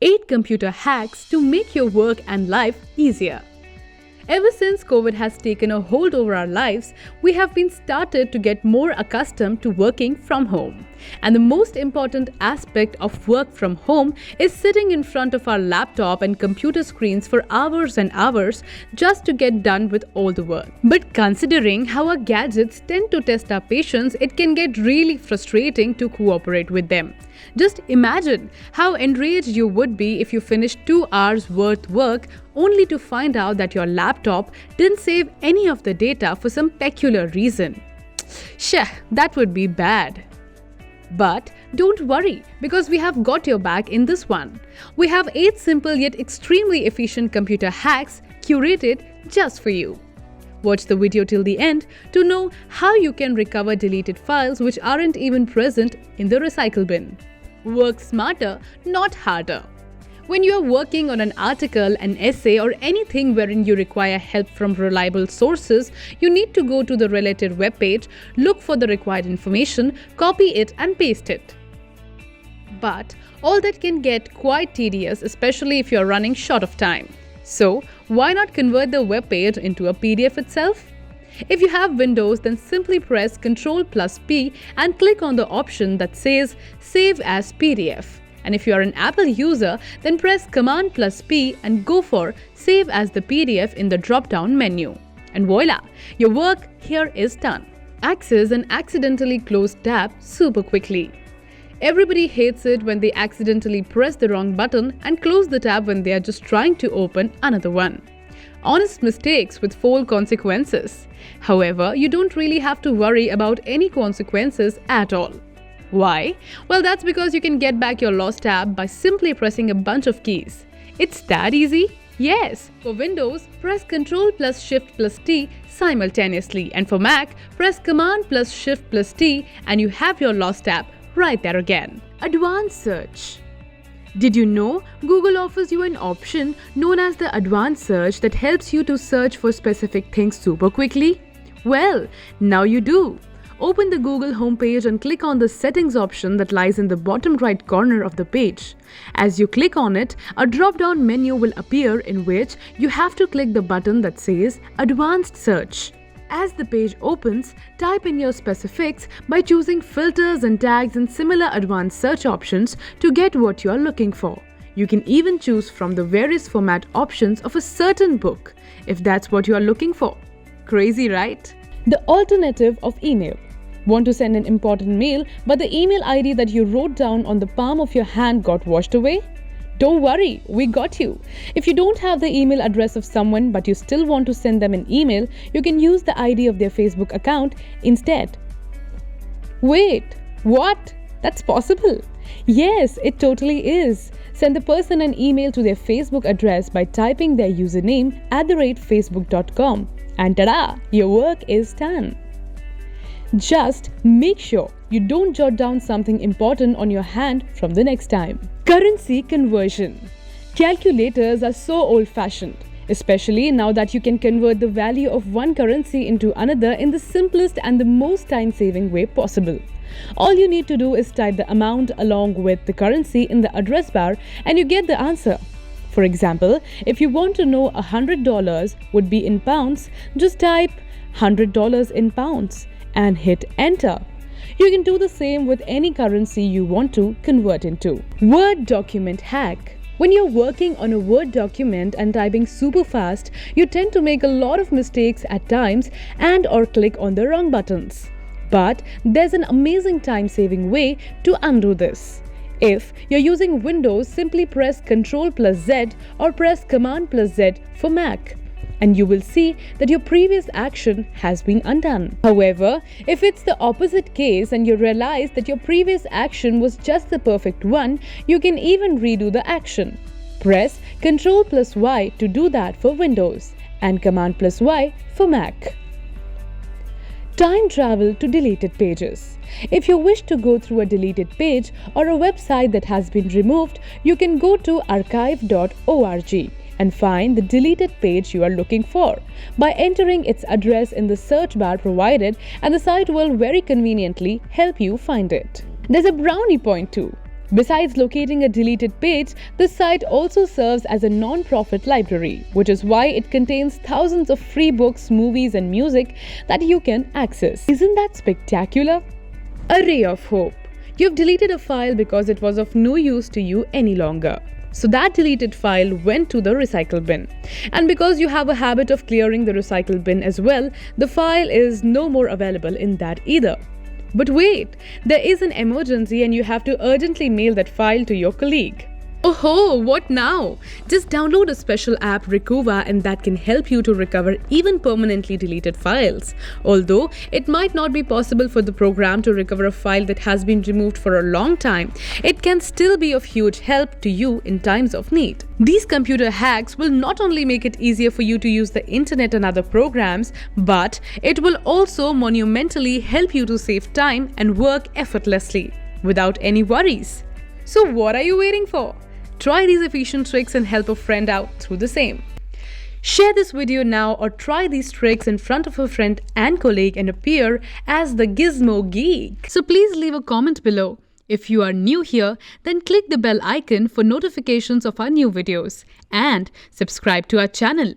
8 computer hacks to make your work and life easier. Ever since COVID has taken a hold over our lives, we have been started to get more accustomed to working from home. And the most important aspect of work from home is sitting in front of our laptop and computer screens for hours and hours just to get done with all the work. But considering how our gadgets tend to test our patience, it can get really frustrating to cooperate with them. Just imagine how enraged you would be if you finished 2 hours worth work only to find out that your laptop didn't save any of the data for some peculiar reason. That would be bad. But don't worry, because we have got your back in this one. We have 8 simple yet extremely efficient computer hacks curated just for you. Watch the video till the end to know how you can recover deleted files which aren't even present in the recycle bin. Work smarter, not harder. When you are working on an article, an essay, or anything wherein you require help from reliable sources, you need to go to the related webpage, look for the required information, copy it and paste it. But all that can get quite tedious, especially if you are running short of time. So, why not convert the webpage into a PDF itself? If you have Windows, then simply press Ctrl+P and click on the option that says Save as PDF. And if you are an Apple user, then press Command+P and go for Save as the PDF in the drop-down menu. And voila, your work here is done. Access an accidentally closed tab super quickly. Everybody hates it when they accidentally press the wrong button and close the tab when they are just trying to open another one. Honest mistakes with full consequences. However, you don't really have to worry about any consequences at all. Why? Well, that's because you can get back your lost tab by simply pressing a bunch of keys. It's that easy? Yes. For Windows, press Ctrl+Shift+T simultaneously, and for Mac, press Command+Shift+T and you have your lost tab right there again. Advanced search. Did you know Google offers you an option known as the advanced search that helps you to search for specific things super quickly? Well, now you do. Open the Google homepage and click on the settings option that lies in the bottom right corner of the page. As you click on it, a drop-down menu will appear in which you have to click the button that says Advanced Search. As the page opens, type in your specifics by choosing filters and tags and similar advanced search options to get what you are looking for. You can even choose from the various format options of a certain book, if that's what you are looking for. Crazy, right? The alternative of email. Want to send an important mail, but the email ID that you wrote down on the palm of your hand got washed away? Don't worry, we got you. If you don't have the email address of someone but you still want to send them an email, you can use the ID of their Facebook account instead. Wait, what? That's possible? Yes, it totally is. Send the person an email to their Facebook address by typing their username @facebook.com. And ta-da! Your work is done. Just make sure you don't jot down something important on your hand from the next time. Currency conversion. Calculators are so old-fashioned, especially now that you can convert the value of one currency into another in the simplest and the most time-saving way possible. All you need to do is type the amount along with the currency in the address bar and you get the answer. For example, if you want to know $100 would be in pounds, just type $100 in pounds and hit enter. You can do the same with any currency you want to convert into. Word document hack. When you're working on a Word document and typing super fast, you tend to make a lot of mistakes at times and/or click on the wrong buttons. But there's an amazing time-saving way to undo this. If you're using Windows, simply press Ctrl+Z or press Command+Z for Mac, and you will see that your previous action has been undone. However, if it's the opposite case and you realize that your previous action was just the perfect one, you can even redo the action. Press Ctrl+Y to do that for Windows and Command+Y for Mac. Time travel to deleted pages. If you wish to go through a deleted page or a website that has been removed, you can go to archive.org and find the deleted page you are looking for by entering its address in the search bar provided, and the site will very conveniently help you find it. There's a brownie point too. Besides locating a deleted page, this site also serves as a non-profit library, which is why it contains thousands of free books, movies, and music that you can access. Isn't that spectacular? A ray of hope. You've deleted a file because it was of no use to you any longer. So that deleted file went to the recycle bin. And because you have a habit of clearing the recycle bin as well, the file is no more available in that either. But wait, there is an emergency and you have to urgently mail that file to your colleague. Oh, what now? Just download a special app, Recover, and that can help you to recover even permanently deleted files. Although it might not be possible for the program to recover a file that has been removed for a long time, it can still be of huge help to you in times of need. These computer hacks will not only make it easier for you to use the internet and other programs, but it will also monumentally help you to save time and work effortlessly without any worries. So what are you waiting for? Try these efficient tricks and help a friend out through the same. Share this video now or try these tricks in front of a friend and colleague and appear as the Gizmo Geek. So please leave a comment below. If you are new here, then click the bell icon for notifications of our new videos and subscribe to our channel.